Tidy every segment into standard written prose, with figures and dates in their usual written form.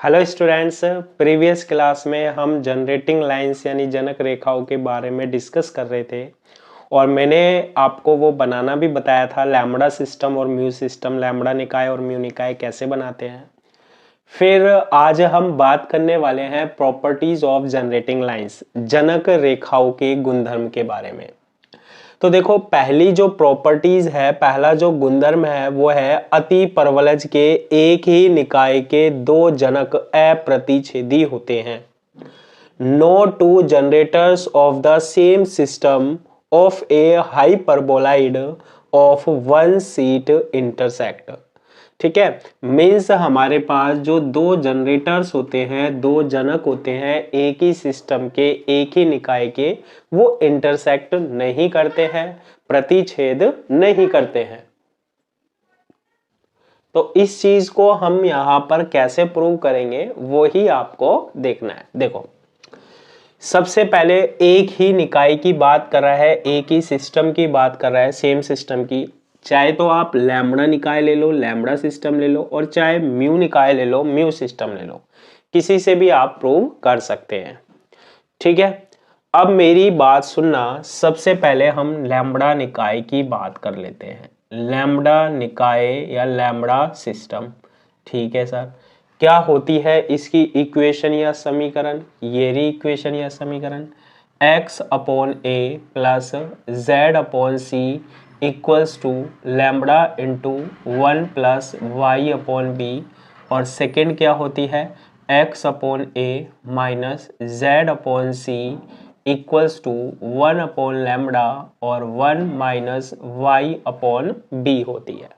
Hello students, previous class में हम generating lines यानी जनक रेखाओं के बारे में डिस्कस कर रहे थे और मैंने आपको वो बनाना भी बताया था, लैम्बडा सिस्टम और म्यू सिस्टम, लैम्बडा निकाय और म्यू निकाय कैसे बनाते हैं। फिर आज हम बात करने वाले हैं प्रॉपर्टीज ऑफ जनरेटिंग लाइंस, जनक रेखाओं के गुणधर्म के बारे में। तो देखो, पहली जो प्रॉपर्टीज है, पहला जो गुणधर्म है वो है अति परवलज के एक ही निकाय के दो जनक अप्रतिच्छेदी होते हैं। No two generators of the same system of a hyperboloid of one sheet intersect. ठीक है, मीन्स हमारे पास जो दो जनरेटर्स होते हैं, दो जनक होते हैं एक ही सिस्टम के, एक ही निकाय के, वो इंटरसेक्ट नहीं करते हैं, प्रतिच्छेद नहीं करते हैं। तो इस चीज को हम यहां पर कैसे प्रूव करेंगे वो ही आपको देखना है। देखो, सबसे पहले एक ही निकाय की बात कर रहा है, एक ही सिस्टम की बात कर रहा है, सेम सिस्टम की। चाहे तो आप लैम्बडा निकाय ले लो, लैम्बडा सिस्टम ले लो, और चाहे म्यू निकाय ले लो, म्यू सिस्टम ले लो, किसी से भी आप प्रूव कर सकते हैं। ठीक है, अब मेरी बात सुनना, सबसे पहले हम लैम्बडा निकाय की बात कर लेते हैं। लैम्बडा निकाय या लैम्बडा सिस्टम, ठीक है सर, क्या होती है इसकी इक्वेशन या समीकरण? ये रही इक्वेशन या समीकरण, x upon a plus z upon c equals to lambda into 1 plus y upon b. और सेकेंड क्या होती है, x upon a minus z upon c equals to 1 upon lambda और 1 माइनस वाई अपॉन बी होती है।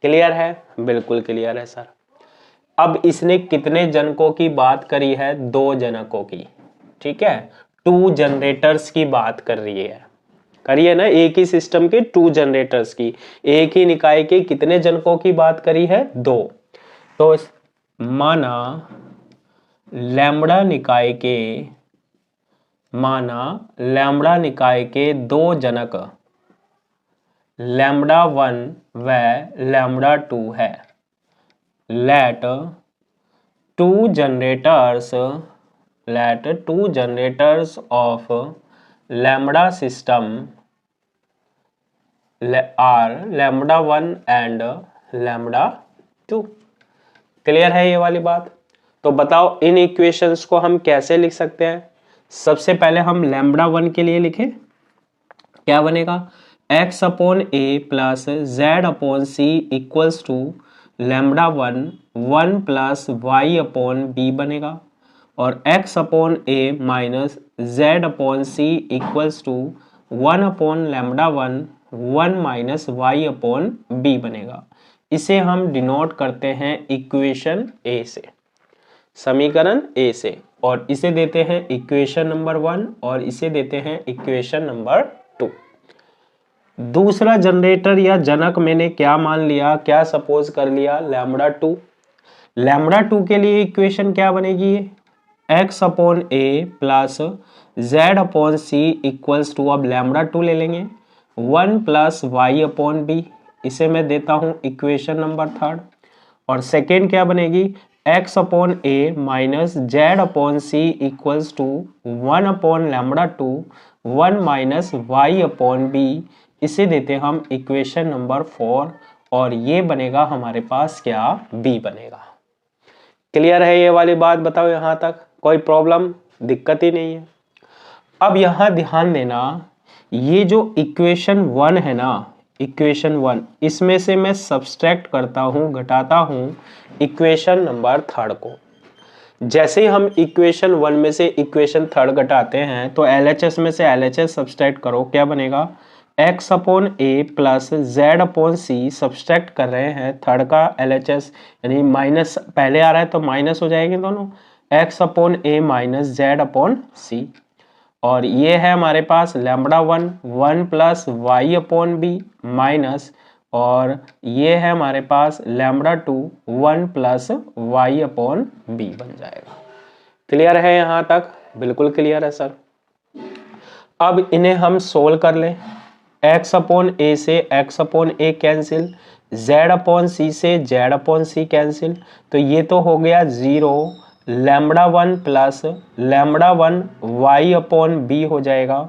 Clear है? बिल्कुल clear है सर। अब इसने कितने जनकों की बात करी है? दो जनकों की। ठीक है, टू जनरेटर्स की बात कर रही है, करिए ना, एक ही सिस्टम के टू जनरेटर्स की, एक ही निकाय के कितने जनकों की बात करी है? दो। तो माना लैम्बडा निकाय के दो जनक लैम्बडा 1 व लैम्बडा 2 है। let two generators of lambda system are lambda 1 and lambda 2। Clear है ये वाली बात? तो बताओ इन इक्वेशंस को हम कैसे लिख सकते हैं। सबसे पहले हम लैम्बडा 1 के लिए लिखें, क्या बनेगा, x upon a plus z upon c equals to lambda 1 plus y upon b बनेगा, और x upon a minus z upon c equals to 1 upon lambda 1 minus y upon b बनेगा। इसे हम डिनोट करते हैं इक्वेशन ए से, समीकरण ए से, और इसे देते हैं इक्वेशन नंबर 1 और इसे देते हैं इक्वेशन नंबर 2। दूसरा जनरेटर या जनक मैंने क्या मान लिया, क्या सपोज कर लिया, लैम्बडा 2। लैम्बडा 2 के लिए इक्वेशन क्या बनेगी, x upon a plus z upon c equals to, अब लैम्बडा 2 ले लेंगे, 1 प्लस वाई अपॉन बी। इसे मैं देता हूं इक्वेशन नंबर 3। और सेकेंड क्या बनेगी, x upon a minus z upon c equals to 1 upon lambda 2 1 minus y upon b. इसे देते हम इक्वेशन नंबर 4 और ये बनेगा हमारे पास क्या, b बनेगा। क्लियर है ये वाली बात? बताओ यहां तक कोई प्रॉब्लम, दिक्कत ही नहीं है। अब यहां ध्यान देना, ये जो इक्वेशन 1 है ना, इक्वेशन 1, इसमें से मैं सब्सट्रैक्ट करता हूं, घटाता हूं इक्वेशन नंबर 3 को। जैसे ही हम इक्वेशन 1 में से इक्वेशन 3 घटाते हैं तो LHS में से LHS सब्सट्रैक्ट करो, क्या बनेगा, x upon a plus z upon C, subtract कर रहे हैं थर्ड का LHS, यानी माइनस पहले आ रहा है तो माइनस हो जाएंगे दोनों, x upon a minus z upon c. और ये है हमारे पास lambda 1 plus y upon b minus, और ये है हमारे पास lambda 2 1 plus y upon b बन जाएगा। क्लियर है यहां तक? बिल्कुल क्लियर है सर। अब इन्हें हम सोल्व कर लें, x अपॉन ए से x upon a cancel, z upon c से z अपॉन सी कैंसिल, तो ये तो हो गया 0 lambda 1 plus lambda 1 y upon b हो जाएगा।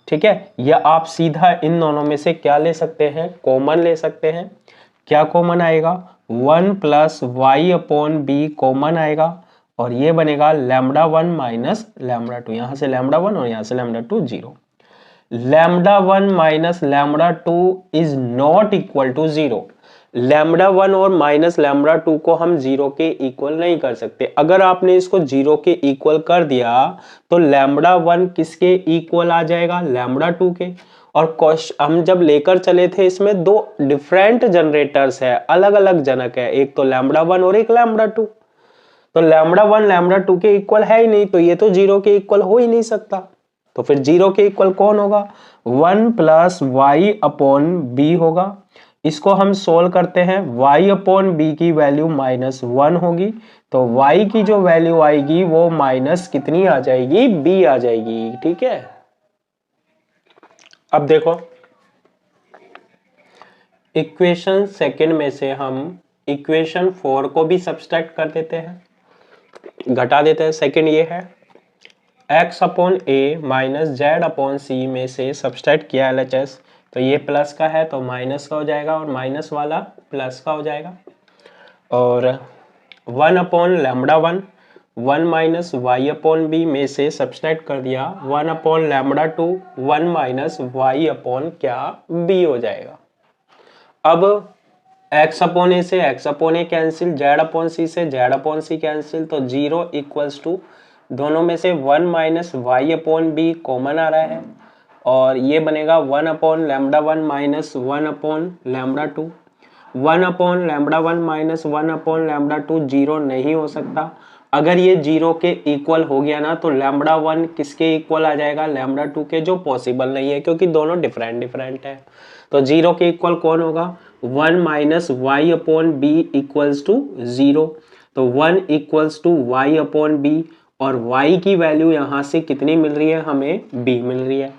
ठीक है, या आप सीधा इन दोनों में से क्या ले सकते हैं, कॉमन ले सकते हैं। क्या कॉमन आएगा, 1 plus y upon b common आएगा और ये बनेगा लैम्बडा 1 माइनस लैम्बडा 2। यहां से लैम्बडा 1 और यहां से lambda 2 0। Lambda 1 minus lambda 2 is not equal to 0। Lambda 1 और माइनस लैम्बडा 2 को हम 0 के इक्वल नहीं कर सकते। अगर आपने इसको 0 के इक्वल कर दिया तो लैम्बडा 1 किसके इक्वल आ जाएगा, लैम्बडा 2 के। और हम जब लेकर चले थे इसमें दो डिफरेंट जनरेटर्स है, अलग अलग जनक है, एक तो लैम्बडा 1 और एक लैम्बडा 2। तो लैम्बडा 1 लैम्बडा 2 के इक्वल है ही नहीं, तो ये तो 0 के इक्वल हो ही नहीं सकता। तो फिर 0 के इक्वल कौन होगा, 1 प्लस वाई अपॉन बी होगा। इसको हम सोल्व करते हैं, y अपॉन बी की वैल्यू -1 होगी, तो y की जो वैल्यू आएगी वो माइनस कितनी आ जाएगी, b आ जाएगी। ठीक है, अब देखो इक्वेशन सेकंड में से हम इक्वेशन 4 को भी सब्सट्रैक्ट कर देते हैं, घटा देते हैं। सेकंड ये है x upon a minus z upon सी में से सब्सट्रैक्ट किया LHS, तो ये प्लस का है तो माइनस का हो जाएगा और माइनस वाला प्लस का हो जाएगा। और 1 upon lambda 1 minus y upon b में से सब्सट्रैक्ट कर दिया 1 upon lambda 2 1 minus y upon क्या, बी हो जाएगा। अब x अपॉन ए से x upon a cancel, z upon c से z अपॉन सी कैंसिल, तो 0 इक्वल्स टू दोनों में से 1 minus y upon b common आ रहा है और ये बनेगा 1 upon lambda 1 minus 1 upon lambda 2। 1 upon lambda 1 minus 1 upon lambda 2 0 नहीं हो सकता। अगर ये 0 के इक्वल हो गया ना तो लैम्बडा 1 किसके इक्वल आ जाएगा, लैम्बडा 2 के, जो पॉसिबल नहीं है क्योंकि दोनों डिफरेंट है। तो 0 के इक्वल कौन होगा, 1 minus y upon b equals to 0। तो 1 equals to y upon b और y की वैल्यू यहां से कितनी मिल रही है, हमें b मिल रही है।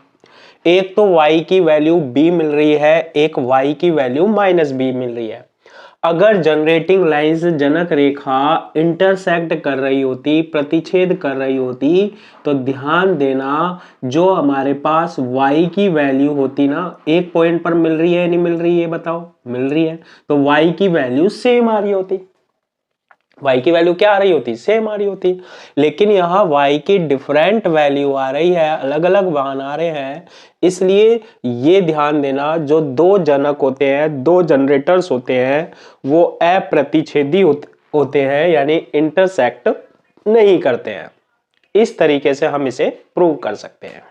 एक तो y की वैल्यू b मिल रही है, एक y की वैल्यू -b मिल रही है। अगर जनरेटिंग लाइंस जनक रेखा इंटरसेक्ट कर रही होती, प्रतिच्छेद कर रही होती, तो ध्यान देना जो हमारे पास y की वैल्यू होती ना, एक पॉइंट पर मिल रही है नहीं मिल रही है, बताओ, मिल रही है, तो y की वैल्यू सेम आ रही होती। y की वैल्यू क्या आ रही होती, सेम आ रही होती। लेकिन यहाँ y की डिफरेंट वैल्यू आ रही है, अलग अलग मान आ रहे हैं। इसलिए ये ध्यान देना जो दो जनक होते हैं, दो जनरेटर्स होते हैं, वो अप्रतिच्छेदी होते हैं, यानी इंटरसेक्ट नहीं करते हैं। इस तरीके से हम इसे प्रूव कर सकते हैं।